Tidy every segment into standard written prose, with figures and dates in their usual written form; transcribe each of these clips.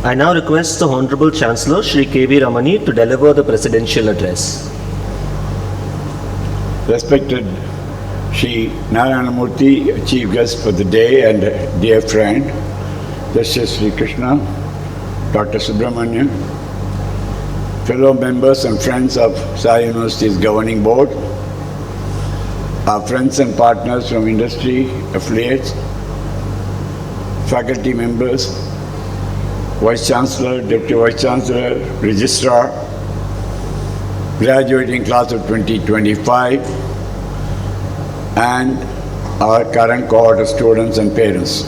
I now request the Honorable Chancellor, Shri K.V. Ramani, to deliver the presidential address. Respected Shri Narayanamurthy, Chief Guest for the day, and dear friend, Justice Shri Krishna, Dr. Subramanian, fellow members and friends of Sai University's governing board, our friends and partners from industry, affiliates, faculty members, Vice Chancellor, Deputy Vice Chancellor, Registrar, graduating class of 2025, and our current cohort of students and parents.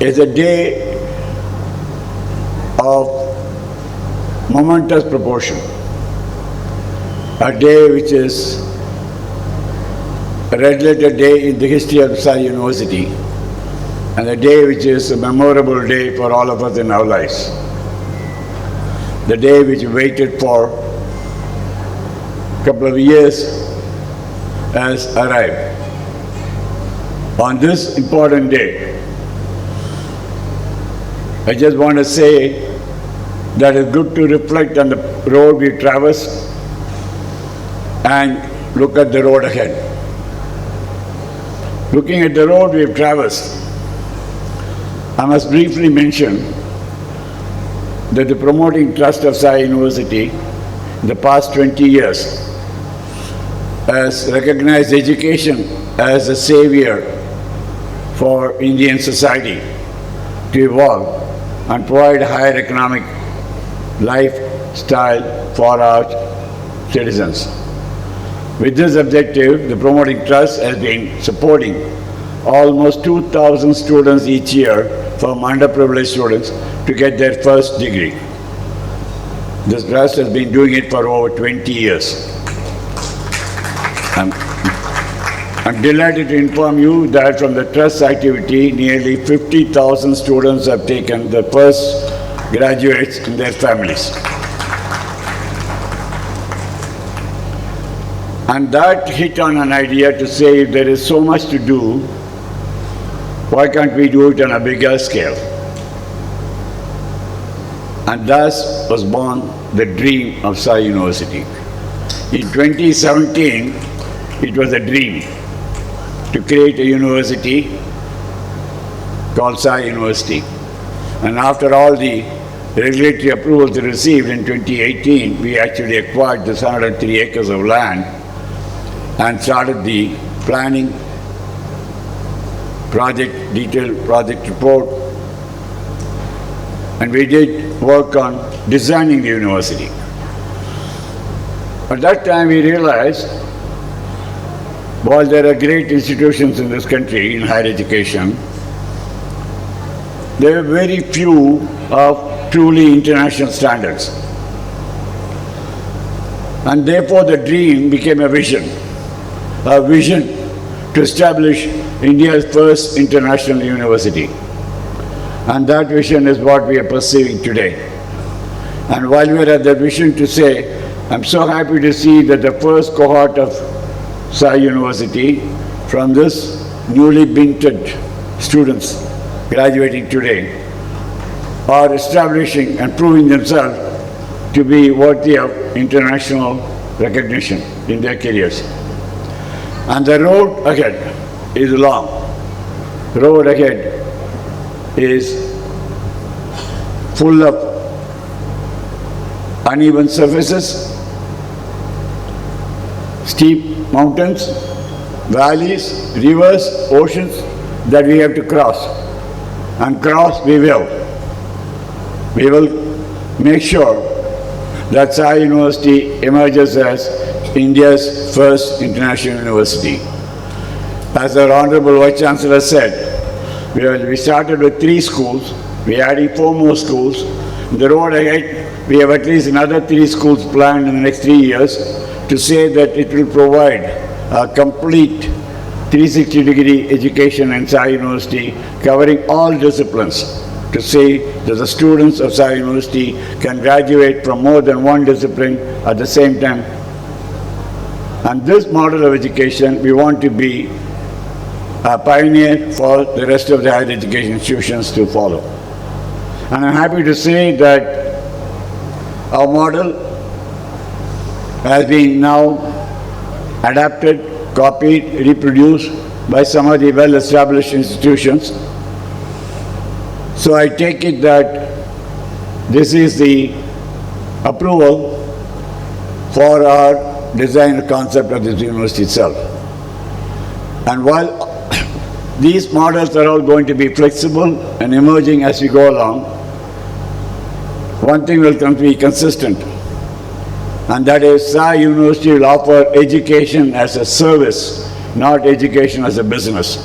It's a day of momentous proportion, a day which is a red letter day in the history of Sai University, and a day which is a memorable day for all of us in our lives. The day which we waited for a couple of years has arrived. On this important day, I just want to say that it's good to reflect on the road we traversed and look at the road ahead. Looking at the road we've traversed, I must briefly mention that the promoting trust of Sai University in the past 20 years has recognized education as a savior for Indian society to evolve and provide higher economic lifestyle for our citizens. With this objective, the promoting trust has been supporting almost 2,000 students each year from underprivileged students to get their first degree. This trust has been doing it for over 20 years. I'm delighted to inform you that from the trust activity, nearly 50,000 students have taken the first graduates in their families. And that hit on an idea to say, if there is so much to do, why can't we do it on a bigger scale? And thus was born the dream of Sai University. In 2017, it was a dream to create a university called Sai University. And after all the regulatory approvals received in 2018, we actually acquired this 103 acres of land and started the planning, detailed project report, and we did work on designing the university. At that time we realized, while there are great institutions in this country in higher education, there are very few of truly international standards. And therefore the dream became a vision to establish India's first international university. And that vision is what we are pursuing today. And while we are at the vision to say, I'm so happy to see that the first cohort of Sai University from this newly minted students graduating today are establishing and proving themselves to be worthy of international recognition in their careers. And the road ahead is long. The road ahead is full of uneven surfaces, steep mountains, valleys, rivers, oceans that we have to cross. And cross we will. We will make sure that Sai University emerges as India's first international university. As our Honorable Vice Chancellor said, we started with 3 schools, we are adding 4 more schools. In the road ahead, we have at least another 3 schools planned in the next 3 years to say that it will provide a complete 360-degree education in Sai University covering all disciplines, to say that the students of Sai University can graduate from more than one discipline at the same time. And this model of education we want to be a pioneer for the rest of the higher education institutions to follow. And I'm happy to say that our model has been now adapted, copied, reproduced by some of the well-established institutions. So I take it that this is the approval for our design concept of this university itself. And while these models are all going to be flexible and emerging as we go along, one thing will come to be consistent, and that is Sai University will offer education as a service, not education as a business.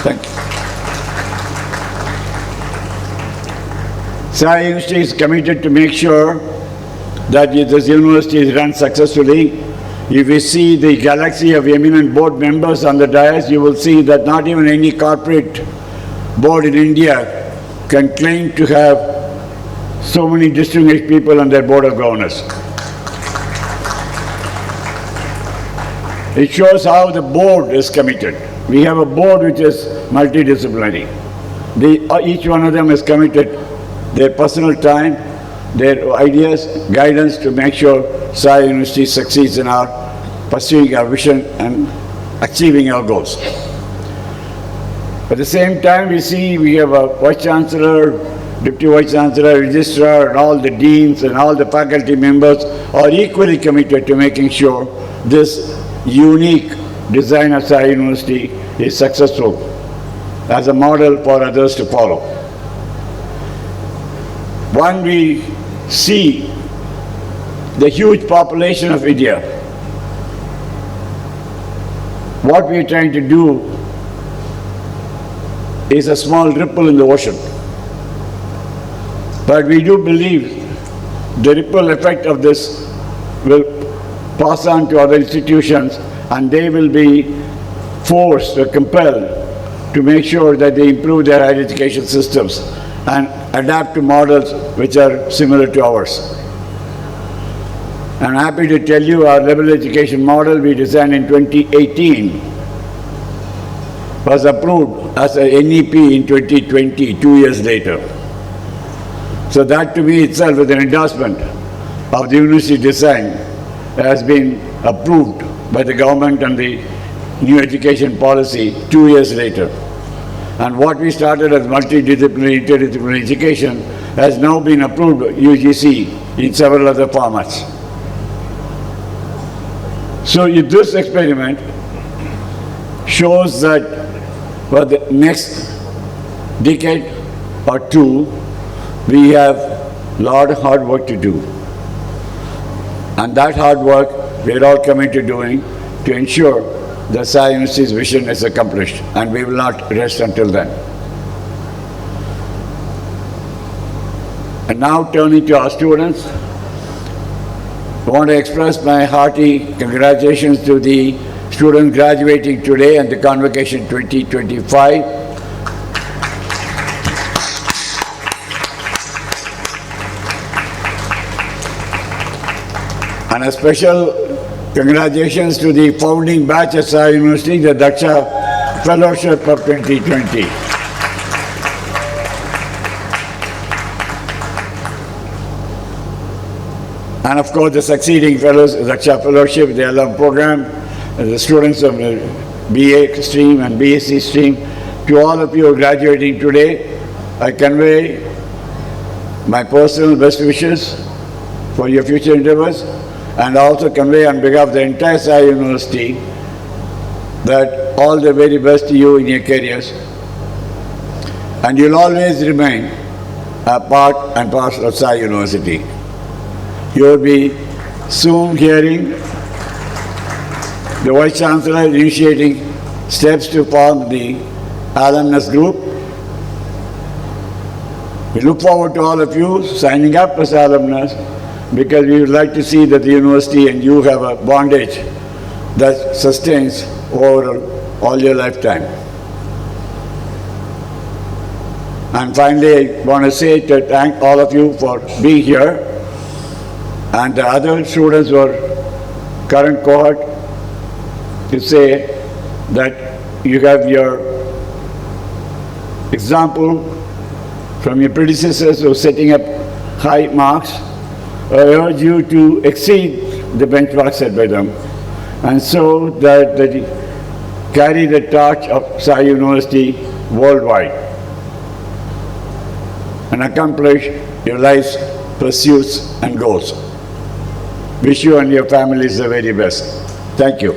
Thank you. Sai University is committed to make sure that this university is run successfully. If you see the galaxy of eminent board members on the dais, you will see that not even any corporate board in India can claim to have so many distinguished people on their board of governors. It shows how the board is committed. We have a board which is multidisciplinary. Each one of them is committed their personal time, their ideas, guidance to make sure Sai University succeeds in our pursuing our vision and achieving our goals. At the same time, we have a Vice Chancellor, Deputy Vice Chancellor, Registrar, and all the deans and all the faculty members are equally committed to making sure this unique design of Sai University is successful as a model for others to follow. When we see the huge population of India, what we are trying to do is a small ripple in the ocean. But we do believe the ripple effect of this will pass on to other institutions, and they will be forced or compelled to make sure that they improve their higher education systems and adapt to models which are similar to ours. I'm happy to tell you our level education model we designed in 2018 was approved as a NEP in 2020, 2 years later. So that to me itself is an endorsement of the university design that has been approved by the government and the new education policy 2 years later. And what we started as multidisciplinary, interdisciplinary education has now been approved by UGC in several other formats. So if this experiment shows that for the next decade or two, we have a lot of hard work to do. And that hard work we're all committed to doing to ensure the Sai University's vision is accomplished, and we will not rest until then. And now turning to our students, I want to express my hearty congratulations to the students graduating today and the Convocation 2025. And a special congratulations to the founding batch at Sai University, the Daksha Fellowship of 2020. And of course the succeeding fellows, Daksha Fellowship, the alum program, the students of the BA stream and BSc stream. To all of you graduating today, I convey my personal best wishes for your future endeavors, and also convey on behalf of the entire Sai University that all the very best to you in your careers, and you'll always remain a part and parcel of Sai University. You'll be soon hearing the Vice Chancellor initiating steps to form the alumnus group. We look forward to all of you signing up as alumnus, because we would like to see that the university and you have a bondage that sustains over all your lifetime. And finally, I want to say to thank all of you for being here, and the other students who are current cohort, to say that you have your example from your predecessors who are setting up high marks. I urge you to exceed the benchmark set by them, and so that you carry the torch of Sai University worldwide and accomplish your life's pursuits and goals. Wish you and your families the very best. Thank you.